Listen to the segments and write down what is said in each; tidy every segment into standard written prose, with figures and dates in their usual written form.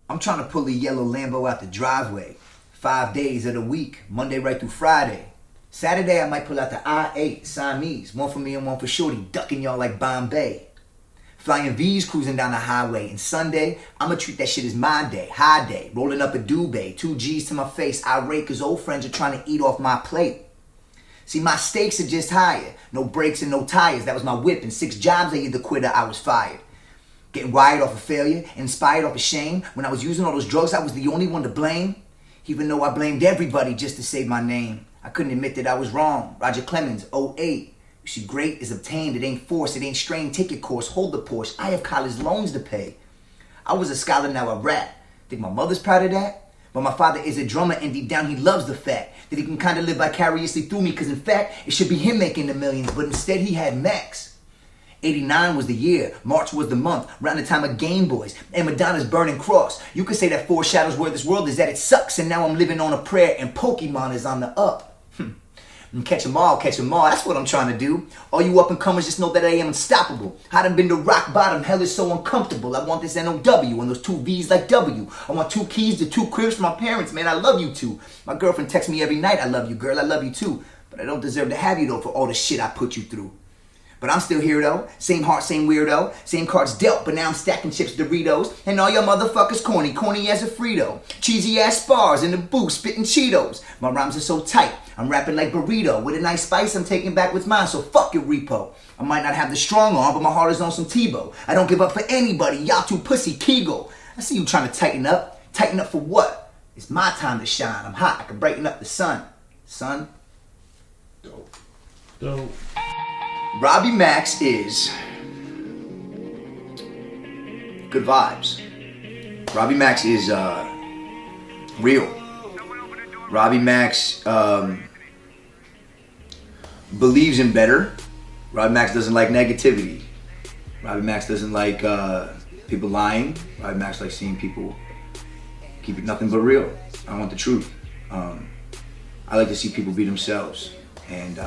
I'm trying to pull a yellow Lambo out the driveway. 5 days of the week, Monday right through Friday. Saturday I might pull out the I-8 Siamese, one for me and one for Shorty, ducking y'all like Bombay. Flying V's cruising down the highway. And Sunday, I'ma treat that shit as my day, high day, rolling up a Dubay, 2 G's to my face, irate cause old friends are trying to eat off my plate. See, my stakes are just higher, no brakes and no tires, that was my whip, and 6 jobs I either quit or I was fired. Getting wired off of failure, inspired off of shame. When I was using all those drugs, I was the only one to blame. Even though I blamed everybody just to save my name. I couldn't admit that I was wrong. Roger Clemens, '08. You see, great is obtained, it ain't forced, it ain't strained. Take your course, hold the Porsche. I have college loans to pay. I was a scholar, now I rap. Think my mother's proud of that? But my father is a drummer and deep down he loves the fact that he can kind of live vicariously through me. Cause in fact, it should be him making the millions, but instead he had Max. 89 was the year, March was the month, around the time of Game Boys, and Madonna's Burning Cross. You could say that foreshadows where this world is at, it sucks, and now I'm living on a prayer, and Pokemon is on the up. And catch 'em all, that's what I'm trying to do. All you up-and-comers just know that I am unstoppable. I done been to rock bottom, hell is so uncomfortable. I want this N-O-W, and those 2 V's like W. I want 2 keys to 2 cribs for my parents, man, I love you too. My girlfriend texts me every night, I love you, girl, I love you too. But I don't deserve to have you though for all the shit I put you through. But I'm still here though, same heart, same weirdo, same cards dealt, but now I'm stacking chips Doritos, and all your motherfuckers corny as a Frito, cheesy ass spars in the booth, spitting Cheetos. My rhymes are so tight, I'm rapping like burrito, with a nice spice I'm taking back with mine, so fuck your repo. I might not have the strong arm, but my heart is on some Tebow. I don't give up for anybody, y'all too pussy Kegel. I see you trying to tighten up for what? It's my time to shine, I'm hot, I can brighten up the sun. Son? Dope. Robbie Maxx is good vibes. Robbie Maxx is real. Robbie Maxx believes in better. Robbie Maxx doesn't like negativity. Robbie Maxx doesn't like people lying. Robbie Maxx likes seeing people keep it nothing but real. I want the truth. I like to see people be themselves, and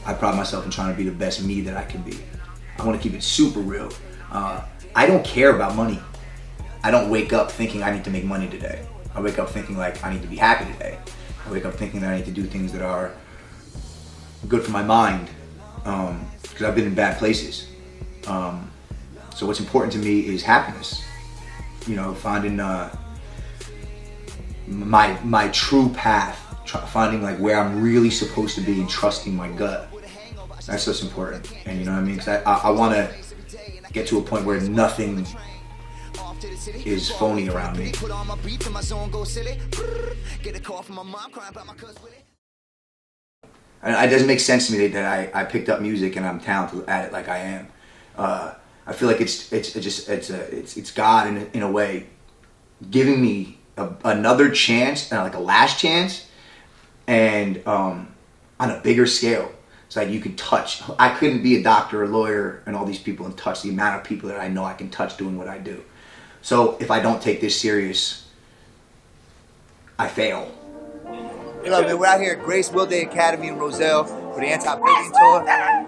I pride myself in trying to be the best me that I can be. I want to keep it super real. I don't care about money. I don't wake up thinking I need to make money today. I wake up thinking like I need to be happy today. I wake up thinking that I need to do things that are good for my mind, because I've been in bad places. So what's important to me is happiness. You know, finding my true path, finding like where I'm really supposed to be and trusting my gut. That's what's important. And you know what I mean? Because I want to get to a point where nothing is phony around me. And it doesn't make sense to me that I picked up music and I'm talented at it like I am. I feel like it's God in a way giving me another chance, like a last chance, and on a bigger scale. It's like you could touch. I couldn't be a doctor, a lawyer, and all these people and touch the amount of people that I know I can touch doing what I do. So if I don't take this serious, I fail. You know, man, we're out here at Grace Will Day Academy in Roselle for the Anti-Bullying Tour.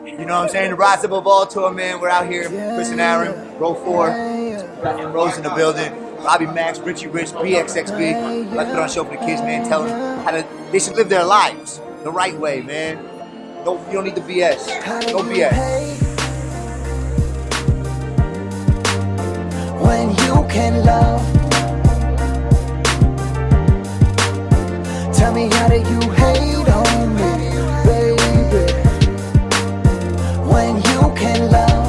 You know what I'm saying? The Rise Above All Tour, man. We're out here, Chris and Aaron, row 4, and Rose in the building. Robbie Maxx, Richie Rich, bxxb. Let's put on a show for the kids, man. Tell them how they should live their lives the right way, man. No, you don't need the BS. No BS. When you can love, tell me how do you hate on me, baby? When you can love,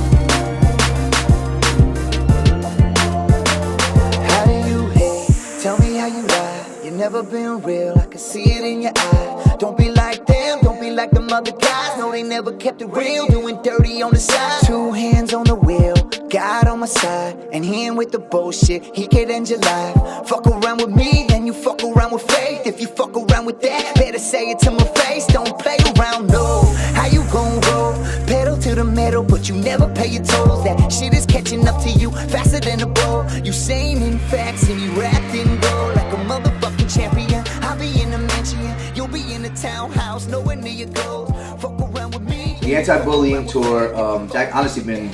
how do you hate? Tell me how you lie. You never been real, I can see it in your eye. Don't be like them, don't be like them other guys. No, they never kept it real, doing dirty on the side. 2 hands on the wheel, God on my side, and he ain't with the bullshit, he can't end your life. Fuck around with me, then you fuck around with faith. If you fuck around with that, better say it to my face. Don't play around, no. How you gon' roll? Pedal to the metal, but you never pay your tolls. That shit is catching up to you faster than a bull. You saying in facts and you wrapped in gold like a motherfucking champion. I'll be in the mansion, you'll be in the townhouse, nowhere near your goals. Fuck around with me. The Anti-Bullying Tour, honestly been,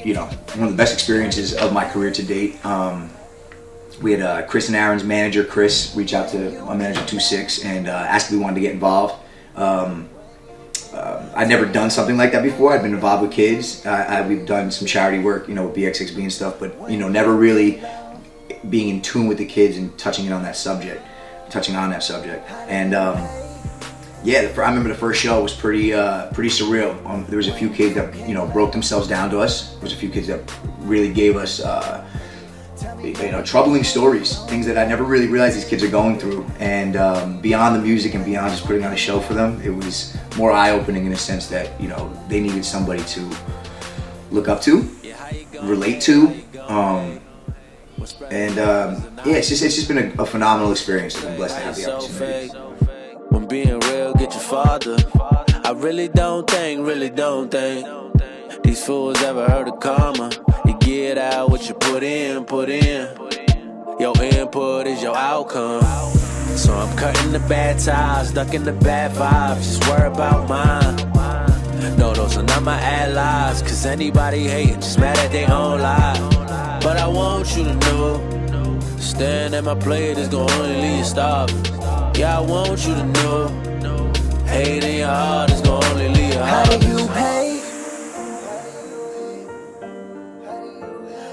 you know, one of the best experiences of my career to date. We had Chris and Aaron's manager, Chris, reach out to my manager, 26, and ask if we wanted to get involved. I'd never done something like that before. I'd been involved with kids. We've done some charity work, you know, with bxxb and stuff, but, you know, never really being in tune with the kids and touching on that subject. And yeah, I remember the first show was pretty surreal. There was a few kids that, you know, broke themselves down to us. There was a few kids that really gave us, you know, troubling stories, things that I never really realized these kids are going through. And beyond the music and beyond just putting on a show for them, it was more eye-opening in a sense that, you know, they needed somebody to look up to, relate to, yeah, it's just been a phenomenal experience. I'm blessed to have the opportunity. When being real, get your father. I really don't think these fools ever heard of karma. You get out what you put in. Your input is your outcome. So I'm cutting the bad ties, ducking the bad vibes, just worry about mine. No, those are not my allies, cause anybody hating just mad at their own life. But I want you to know, staring at my plate is gonna only leave you starving. Yeah, I want you to know, hate in your heart is gonna only leave you How do heartless. you hate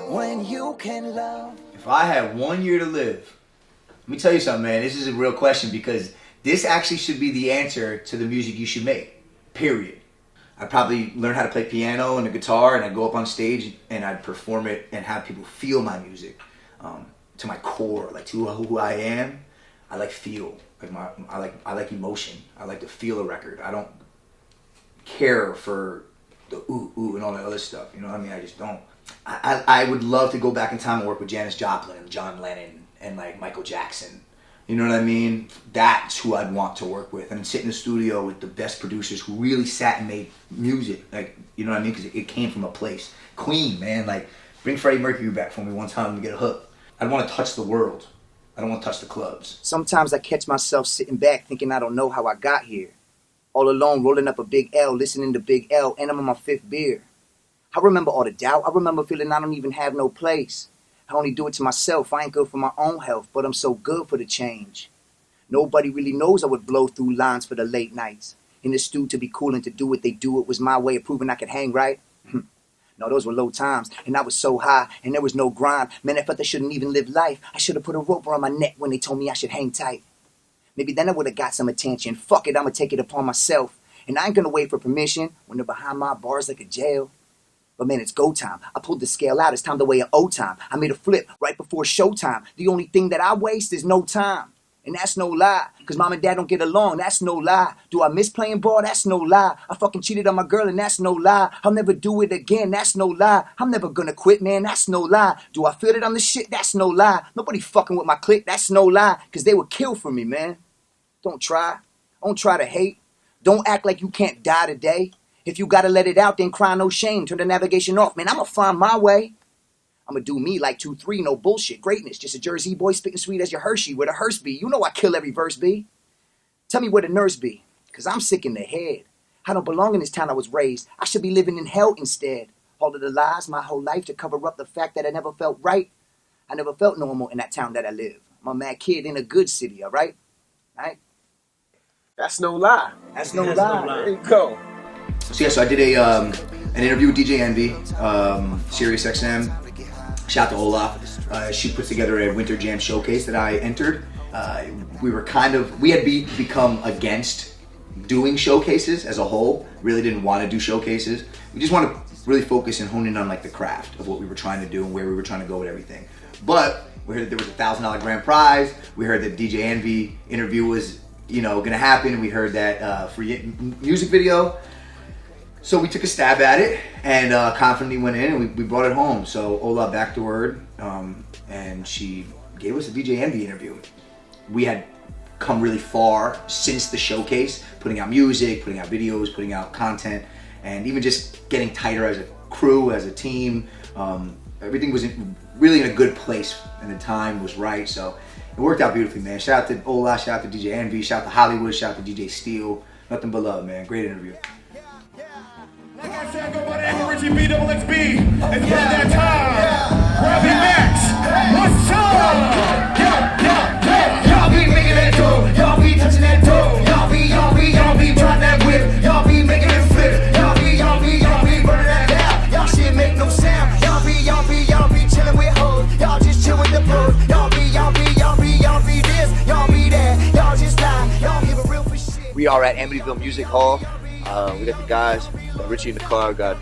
when you can love? If I had 1 year to live, let me tell you something, man. This is a real question because this actually should be the answer to the music you should make, period. I'd probably learn how to play piano and a guitar, and I'd go up on stage and I'd perform it and have people feel my music to my core, like to who I am. I like feel, like I like emotion. I like to feel a record. I don't care for the ooh and all that other stuff. You know what I mean? I just don't. I would love to go back in time and work with Janis Joplin and John Lennon and like Michael Jackson. You know what I mean? That's who I'd want to work with, and sit in the studio with the best producers who really sat and made music. Like, you know what I mean? Because it came from a place. Queen, man, like bring Freddie Mercury back for me one time to get a hook. I'd want to touch the world. I don't want to touch the clubs. Sometimes I catch myself sitting back thinking I don't know how I got here. All alone, rolling up a big L, listening to Big L, and I'm on my 5th beer. I remember all the doubt. I remember feeling I don't even have no place. I only do it to myself. I ain't good for my own health, but I'm so good for the change. Nobody really knows I would blow through lines for the late nights. In the stew to be cool and to do what they do, it was my way of proving I could hang right. No, those were low times, and I was so high, and there was no grind. Man, I felt I shouldn't even live life. I should have put a rope around my neck when they told me I should hang tight. Maybe then I would have got some attention. Fuck it, I'ma take it upon myself. And I ain't gonna wait for permission when they're behind my bars like a jail. But man, it's go time. I pulled the scale out. It's time to weigh an O time. I made a flip right before showtime. The only thing that I waste is no time. And that's no lie. Cause mom and dad don't get along. That's no lie. Do I miss playing ball? That's no lie. I fucking cheated on my girl and that's no lie. I'll never do it again. That's no lie. I'm never gonna quit, man. That's no lie. Do I feel that I'm the shit? That's no lie. Nobody fucking with my clique. That's no lie. Cause they would kill for me, man. Don't try. Don't try to hate. Don't act like you can't die today. If you gotta let it out, then cry no shame. Turn the navigation off, man. I'ma find my way. I'ma do me like 2-3, no bullshit. Greatness, just a Jersey boy spitting sweet as your Hershey. Where the hearse be, you know I kill every verse be. Tell me where the nurse be, cause I'm sick in the head. I don't belong in this town I was raised. I should be living in hell instead. All of the lies my whole life to cover up the fact that I never felt right. I never felt normal in that town that I live. I'm a mad kid in a good city, alright? Alright? That's no lie. That's no lie. There you go. So yeah, so I did an interview with DJ Envy, Sirius XM. Shout out to Olaf. She put together a Winter Jam showcase that I entered. We had become against doing showcases as a whole. Really didn't want to do showcases. We just want to really focus and hone in on like the craft of what we were trying to do and where we were trying to go with everything. But we heard that there was a $1,000 grand prize. We heard that DJ Envy interview was, gonna happen. We heard that free music video. So we took a stab at it and confidently went in and we brought it home. So Ola backed the word and she gave us a DJ Envy interview. We had come really far since the showcase, putting out music, putting out videos, putting out content, and even just getting tighter as a crew, as a team. Everything was really in a good place and the time was right. So it worked out beautifully, man. Shout out to Ola, shout out to DJ Envy, shout out to Hollywood, shout out to DJ Steele. Nothing but love, man. Great interview. Like I said, go by the name of Richie bxxb. It's about that time. Robbie Maxx, what's up? are at Amityville Music Hall. We got the guys, got Richie in the car, got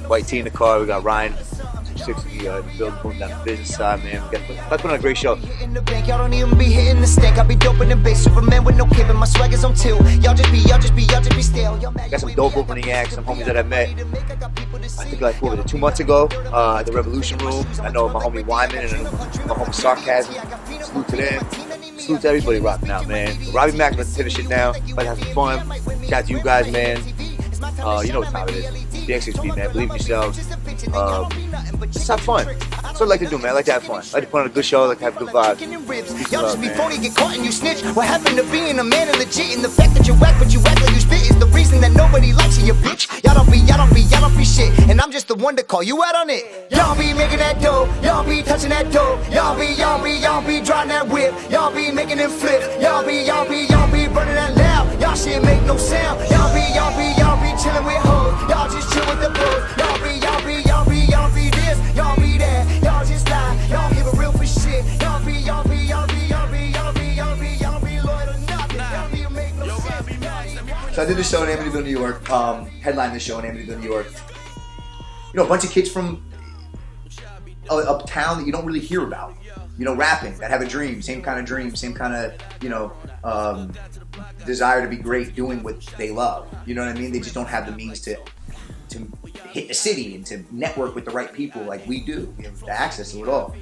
White T in the car, we got Ryan, 260 in the building, moving down the business side, man. We got put on a great show. In the bank, y'all don't even be hitting the stank. I be doping and bass, Superman with no cape, and my swag is on tilt. Y'all just be stale. Got some dope opening acts, some homies that I met. I think like, what was it, 2 months ago at the Revolution Room. I know my homie Wyman and my homie Sarcasm. Salute to them. Salute to everybody rocking out, man. Robbie Maxx, let's hit this shit now. Let's have some fun. Shout out to you guys, man. You know what time it is. bxxb, man. Believe in yourselves. Just have fun. That's what I like to do, man. I like to have fun. I like to put on a good show. I like to have good vibes. Y'all just be phony, get caught and you snitch. What happened to being a man and legit? And the fact that you whack, but you act like you spit is the reason that nobody likes you, bitch. Y'all don't be shit. And I'm just the one to call you out on it. Y'all be making that dough. Y'all be touching that dough. Y'all be driving that whip. Y'all be making it flip. Y'all be burning that loud. Y'all shit make no sound. Y'all be chilling with hoes. Y'all just chill with the bros. Y'all be this. Y'all be that. Y'all just lie. Y'all give a real for shit. Y'all be loyal to nothing. Y'all be make no sense. So I did this show in Amityville, New York. Headlined this show in Amityville, New York. You know, a bunch of kids from uptown that you don't really hear about. You know, rapping, that have a dream, same kind of, you know, desire to be great doing what they love. You know what I mean? They just don't have the means to hit the city and to network with the right people like we do. We have the access to it all.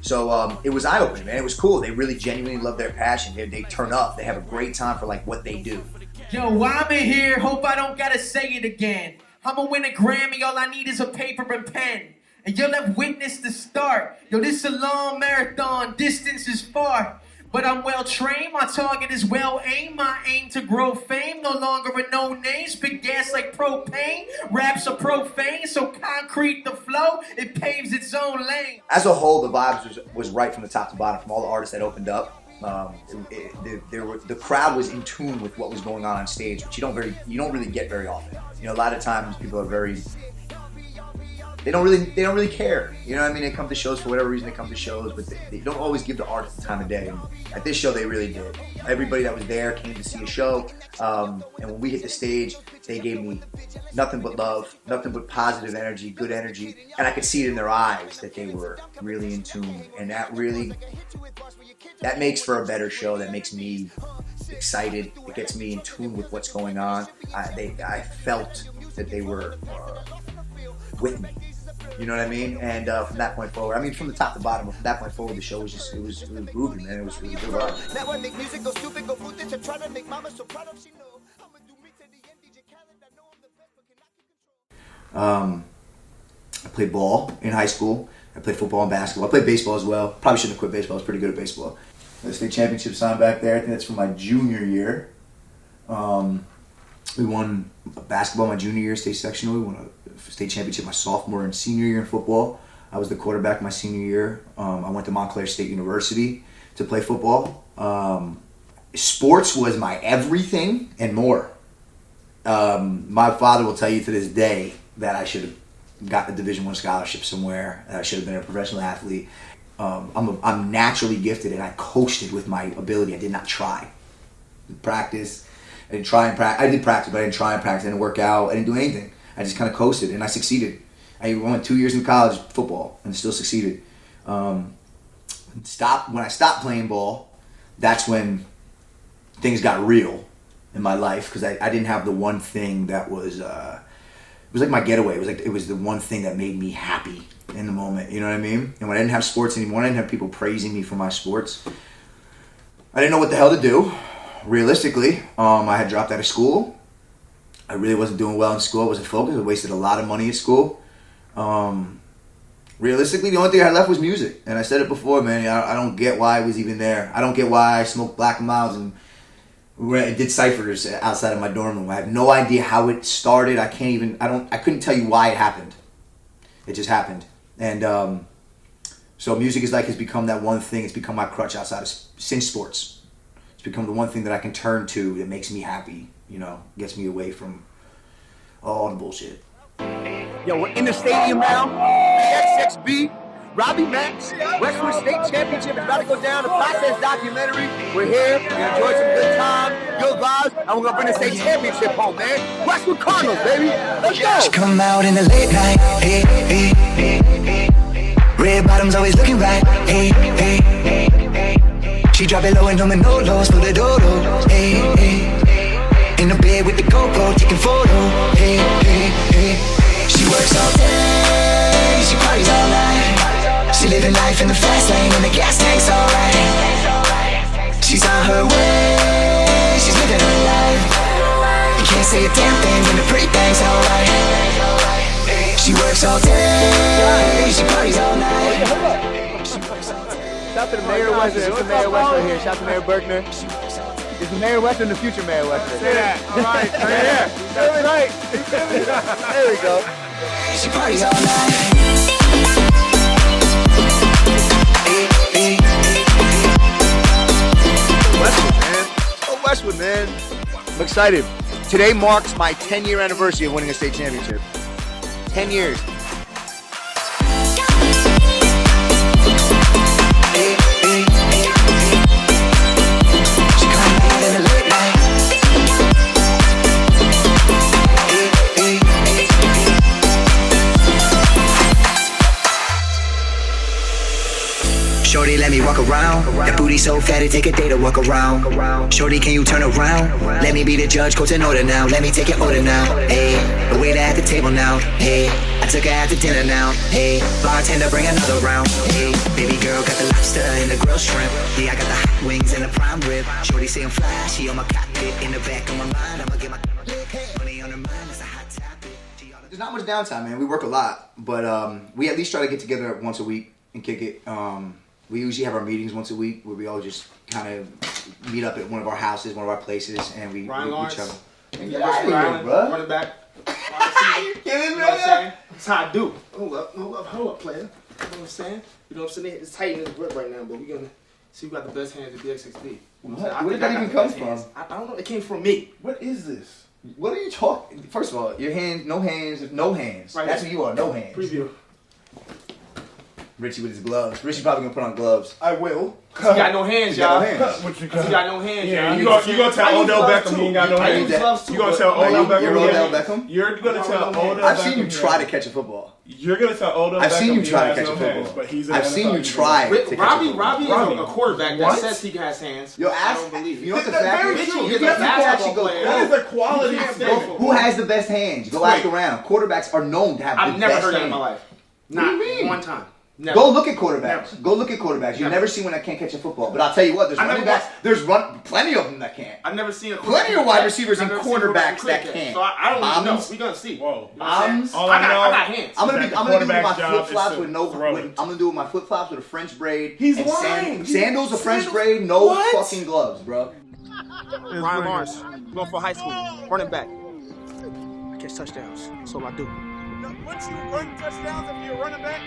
So it was eye-opening, man. It was cool. They really genuinely love their passion. They turn up. They have a great time for like what they do. Yo, I'm in here. Hope I don't gotta say it again. I'ma win a Grammy. All I need is a paper and pen. And you'll have witnessed the start. Yo, this is a long marathon. Distance is far. But I'm well trained, my target is well aimed. My aim to grow fame, no longer a no name. Spit gas like propane, raps are profane. So concrete the flow, it paves its own lane. As a whole, the vibes was right from the top to bottom, from all the artists that opened up. The crowd was in tune with what was going on stage, which you don't really get very often. You know, a lot of times people are very... They don't really care. You know what I mean? They come to shows for whatever reason. They come to shows, but they don't always give the artist the time of day. And at this show, they really did. Everybody that was there came to see a show, and when we hit the stage, they gave me nothing but love, nothing but positive energy, good energy, and I could see it in their eyes that they were really in tune, and that makes for a better show. That makes me excited. It gets me in tune with what's going on. I felt that they were with me. You know what I mean? And from that point forward, I mean, from the top to bottom, but from that point forward, the show was just, it was groovy, man. It was a good ride. Now I make music, go stupid, go boot it to try to make mama so proud of she know. I'ma do me to the end, DJ Khaled, I know I'm the best, but cannot keep control. I played ball in high school. I played football and basketball. I played baseball as well. Probably shouldn't have quit baseball. I was pretty good at baseball. The state championship sign back there. I think that's from my junior year. We won basketball my junior year, state sectional. We won a state championship my sophomore and senior year in football. I was the quarterback my senior year. I went to Montclair State University to play football. Sports was my everything and more. My father will tell you to this day that I should have got a Division I scholarship somewhere. I should have been a professional athlete. I'm naturally gifted, and I coasted with my ability. I did not try. Practice. I didn't try and practice. I did practice, but I didn't try and practice. I didn't work out. I didn't do anything. I just kind of coasted, and I succeeded. I went 2 years in college football and still succeeded. When I stopped playing ball, that's when things got real in my life, because I didn't have the one thing that was it was like my getaway. It was the one thing that made me happy in the moment. You know what I mean? And when I didn't have sports anymore, I didn't have people praising me for my sports. I didn't know what the hell to do. Realistically, I had dropped out of school. I really wasn't doing well in school. I wasn't focused. I wasted a lot of money at school. Realistically, the only thing I had left was music. And I said it before, man. I don't get why I was even there. I don't get why I smoked Black and Milds and did ciphers outside of my dorm room. I have no idea how it started. I couldn't tell you why it happened. It just happened. And so music has become that one thing. It's become my crutch since sports. It's become the one thing that I can turn to that makes me happy, you know, gets me away from all the bullshit. Yo, we're in the stadium now. bxxb. Robbie Maxx, Westwood State Championship is about to go down. The process documentary. We're here. We enjoy some good time, good vibes, and we're gonna bring the state championship home, man. Westwood Cardinals, baby. Let's go. She come out in the late night, hey, hey, hey, hey. Red bottoms always looking right, hey, hey, hey, hey. She drop it low and no lows for the dodo, hey, hey. In the bed with the GoPro, taking photo, hey, hey, hey. She works all day, she parties all night. She living life in the fast lane and the gas tank's alright. She's on her way, she's living her life. You can't say a damn thing when the pretty thing's alright. She works all day, she parties all night. Shout out to the Mayor of Western. It's the Mayor of Western right here. Shout out to Mayor Berkner. It's the Mayor of Western, the future Mayor of Western. Say that. All right. Yeah. That's right. There we go. She parties all night. Westwood, man. Oh, Westwood, man. I'm excited. Today marks my 10-year anniversary of winning a state championship. 10 years. Shorty, let me walk around. That booty so fat, it take a day to walk around. Shorty, can you turn around? Let me be the judge, coach, and order now. Let me take your order now. Hey, the waiter at the table now. Hey, I took her out to dinner now. Hey, bartender, bring another round. Hey, baby girl got the lobster and the grilled shrimp. Yeah, I got the hot wings and the prime rib. Shorty say I'm fly, she on my cockpit. In the back of my mind, I'ma get my money on her mind. That's a hot topic. There's not much downtime, man. We work a lot, but we at least try to get together once a week and kick it. We usually have our meetings once a week where we all just kind of meet up at one of our houses, one of our places, and we Lawrence. each other. Get out of here, bro. Running back. You kidding me? You know what I'm saying? That's how I do. Hold up, player. You know what I'm saying? You know what I'm saying? It's tight in his grip right now, but we're gonna see who got the best hands at bxxb. Where did that even come from? I don't know. It came from me. What is this? What are you talking? First of all, your hands, no hands. Right That's here. who you are, no hands. Preview. Richie with his gloves. Richie probably gonna put on gloves. I will. He got no hands, y'all. He got no hands. What you He got no hands, Yeah, y'all. you gonna tell Odell Beckham he ain't got no I hands? use gloves too. You gonna but- tell Odell Beckham? You're he Odell has- Beckham? You're gonna tell Odell Beckham. I've seen you he try has- to catch a football. You're gonna tell Odell I've Beckham seen you he try to has catch no a hands, football. but he's an I've seen NFL you try to catch a Robbie football. is Robbie. a quarterback that What? says he has hands. Yo, I ask. don't believe You know what the That's fact very is? true. You He's get a people actually basketball go. player. That is a quality He can't statement. play Who has the best hands? Go ask around. Quarterbacks are known to have I've the never best heard that in hands. my life. What do Not you mean? one time. Never. Go look at quarterbacks. Never. Go look at quarterbacks. You'll Never. never see one that can't catch a football. But I'll tell you what, there's I running never backs. There's plenty of them that can't. I've never seen a Plenty of wide receivers and I've never seen a quarterbacks quarterback that can't. So I don't even know. Bombs. We're gonna see. Whoa. You know what I'm saying? Bombs. All I I know- got hands. I'm gonna That do the my quarterback's job flip is flops to with no. throw it. I'm gonna do my flip flops with a French braid. He's and lying. Sandals, a French Sandals? braid, no What? fucking gloves, bro. Ryan Lawrence, going for high school, running back. I catch touchdowns. That's all I do. Once you run touchdowns, if you're a running back.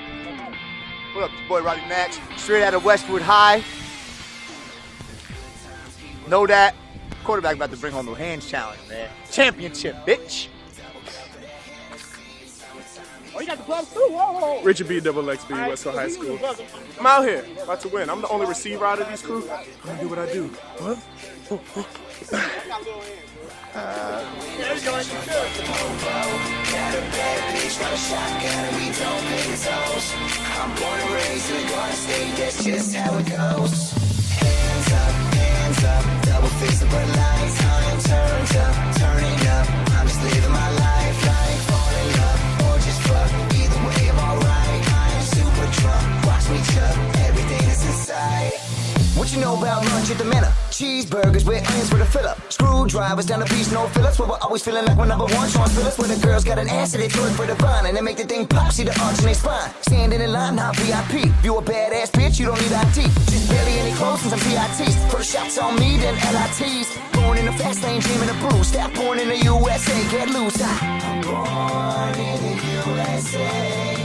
What up, it's boy Robbie Maxx, straight out of Westwood High. Know that. Quarterback about to bring home the hands challenge, man. Championship, bitch. Oh, you got the gloves too? Whoa. Richard B. bxxb, Westwood High School. I'm out here, about to win. I'm the only receiver out of these crew. I'm gonna do what I do. What? I'm born and raised in the Garden State, that's just how it goes. Hands up, double fist of Bud Lights. I am turned up, turning up. I'm just living my life like falling up or just fuck. Either way, I'm alright. I am super drunk. Watch me chuck everything that's inside. What you know about lunch at the Manor? Cheeseburgers with onions for the fill-up. Screwdrivers down the beach, no Phillips. Where we're always feeling like we're number one. Sean Phillips, where the girls got an ass and they throw it for the fun. And they make the thing pop, see the arch in their spine. Standing in line, not VIP. If you a badass bitch, you don't need IT. Just barely any clothes and some PITs. First shots on me, then LITs. Born in the fast lane, dreaming of blue. Staff born in the USA, get loose. I'm born in the USA.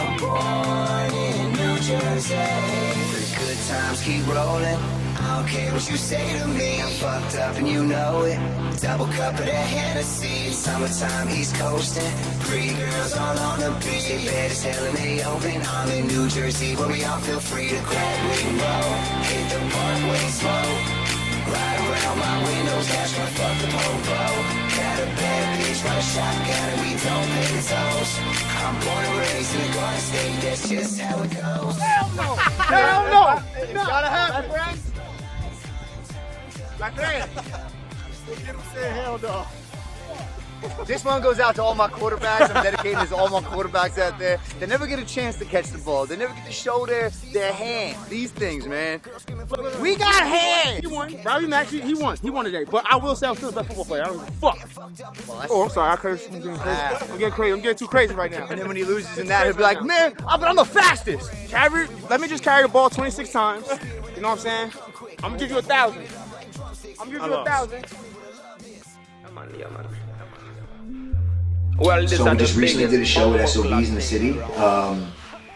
I'm born in New Jersey. The good Good times keep rolling. I don't care what you say to me. I'm fucked up and you know it. Double cup of that Hennessy. Summertime, East coasting. Pretty girls all on the beach. They bad as hell and they open. I'm in New Jersey where we all feel free to grab what you roll. Hit the parkway slow. Ride around my windows, cash my fuck the popo. Got a bad bitch, run a shotgun and we don't pay the tolls. I'm born and raised in the Garden State, that's just how it goes. Hell no! Hell no! It's gotta happen, friends. Like that. Get him saying hell no. This one goes out to all my quarterbacks. I'm dedicating this to all my quarterbacks out there. They never get a chance to catch the ball. They never get to show their hands. These things, man. We got hands. He won. Robbie Maxx, he won. He won today. But I will say I'm still the best football player. I don't give a fuck. Oh, I'm sorry. I cursed. I'm getting crazy. I'm getting crazy. I'm getting too crazy right now. And then when he loses in that, he'll be like, man, but I'm the fastest. Let me just carry the ball 26 times. You know what I'm saying? I'm gonna give you 1,000. I'm gonna give you 1,000. Well, So we just recently did a show with SOBs in the city. And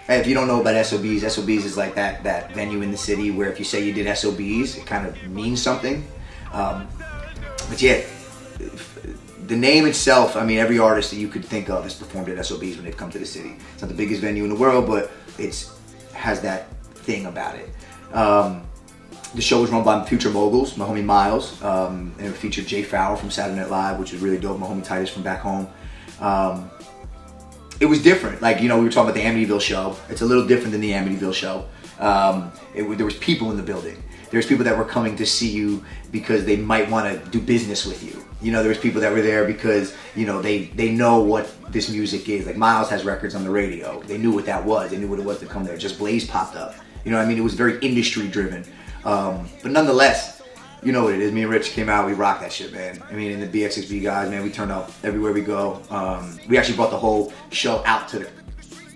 if you don't know about SOBs is like that venue in the city where if you say you did SOBs, it kind of means something. But yeah, the name itself, I mean, every artist that you could think of has performed at SOBs when they've come to the city. It's not the biggest venue in the world, but it has that thing about it. The show was run by Future Moguls, my homie Miles, and it featured Jay Fowler from Saturday Night Live, which was really dope, my homie Titus from back home. It was different. Like, you know, we were talking about the Amityville show. It's a little different than the Amityville show. There was people in the building. There's people that were coming to see you because they might want to do business with you. You know, there's people that were there because, you know, they know what this music is. Like, Miles has records on the radio. They knew what that was. They knew what it was to come there. Just Blaze popped up. You know what I mean? It was very industry driven. But nonetheless, you know what it is. Me and Rich came out. We rocked that shit, man. I mean, and the bxxb guys, man, we turned up everywhere we go. We actually brought the whole show out to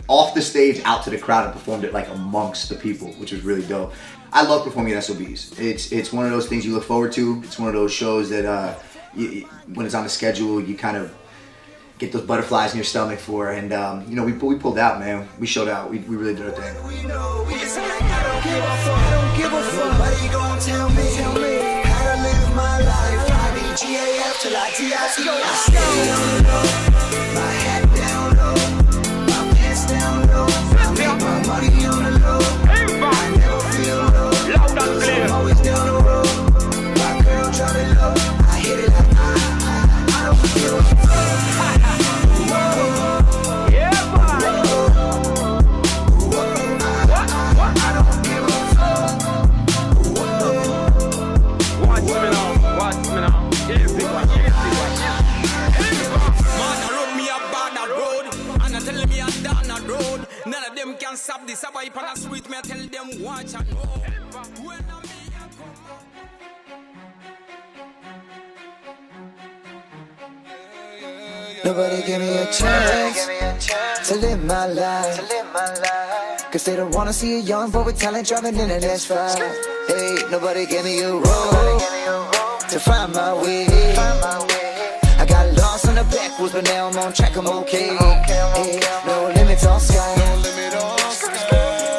off the stage, out to the crowd, and performed it like amongst the people, which was really dope. I love performing at SOBs. It's one of those things you look forward to. It's one of those shows that when it's on the schedule, you kind of get those butterflies in your stomach for. And you know, we pulled out, man. We showed out. We really did our thing. Nobody gon' tell me how to live my life. I be GAF till I DIC. I stay on the low, my hat down low, my pants down low. I make my money on the low. I never feel low. Loud and clear. I'm always down the road. My girl drop it low. I hit it like I don't feel it. Yeah, man. Watch me now. Easy one. Man, I run me a bad road, and I tell me I'm down that road. None of them can stop this. I wipe on a sweet me, I tell them watch and know. When I'm Nobody give me a chance to live my life. Cause they don't wanna see a young boy with talent driving in an S5. Hey, nobody give me a road to find my way. I got lost on the backwoods, but now I'm on track, I'm okay. Hey, no limits on sky.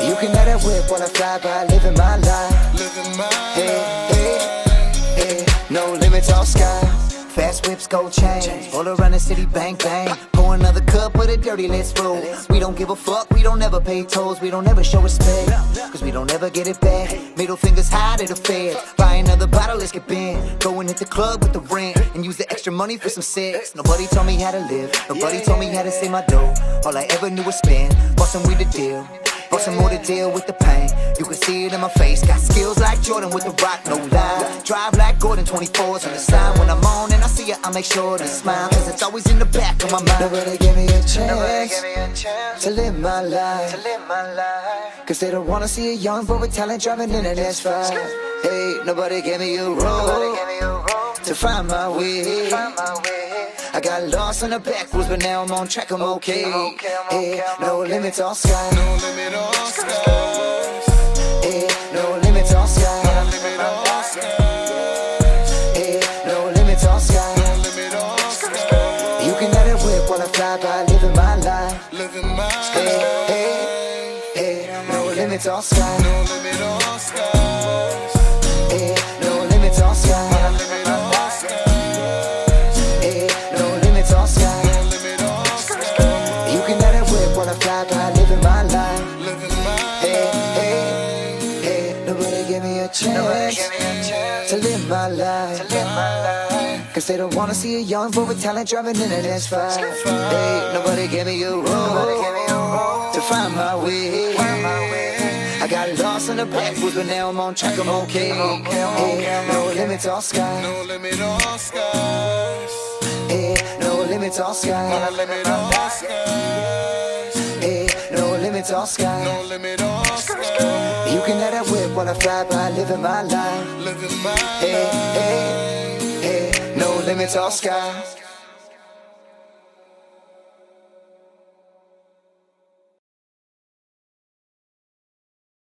You can have that whip while I fly by, living my life. Hey, no limits on sky. Fast whips, gold chains, all around the city, bang, bang. Pour another cup with a dirty, let's roll. We don't give a fuck, we don't ever pay tolls. We don't ever show respect, cause we don't ever get it back. Middle fingers high to the feds. Buy another bottle, let's get bent. Go and hit the club with the rent, and use the extra money for some sex. Nobody told me how to live, nobody told me how to save my dough. All I ever knew was spend, bustin' with the deal. Bustin' more to deal with the pain. You can see it in my face. Got skills like Jordan with the rock, no lie. Drive like Gordon, 24s on the side. When I'm on and I see it, I make sure to smile. Cause it's always in the back of my mind. Nobody give me a chance to live my life. Cause they don't wanna see a young boy with talent driving in an S5. Hey, nobody give me a road to find my way. I got lost on the backwoods, but now I'm on track, I'm okay. Hey, no limits on sky. No limit on sky. Hey, no limits on sky. No limit on sky. Hey, no limits on sky. No limit on sky. You can let it whip while I fly by, living my life. Living my life. Hey, no limits on sky. No limit on sky. my life. Cause they don't wanna see a young boy with talent driving in an S5. Hey, nobody gave me a road to find my way. I got lost in the backwards, but now I'm on track, I'm okay. Hey, no limits all sky. No limit on skies. Hey, no limits all sky. No limit on skies. Hey, no limits all sky. No limit on skies. You can have that whip while I fly by, living my life. Living my Hey, life. hey, hey, no limits all sky.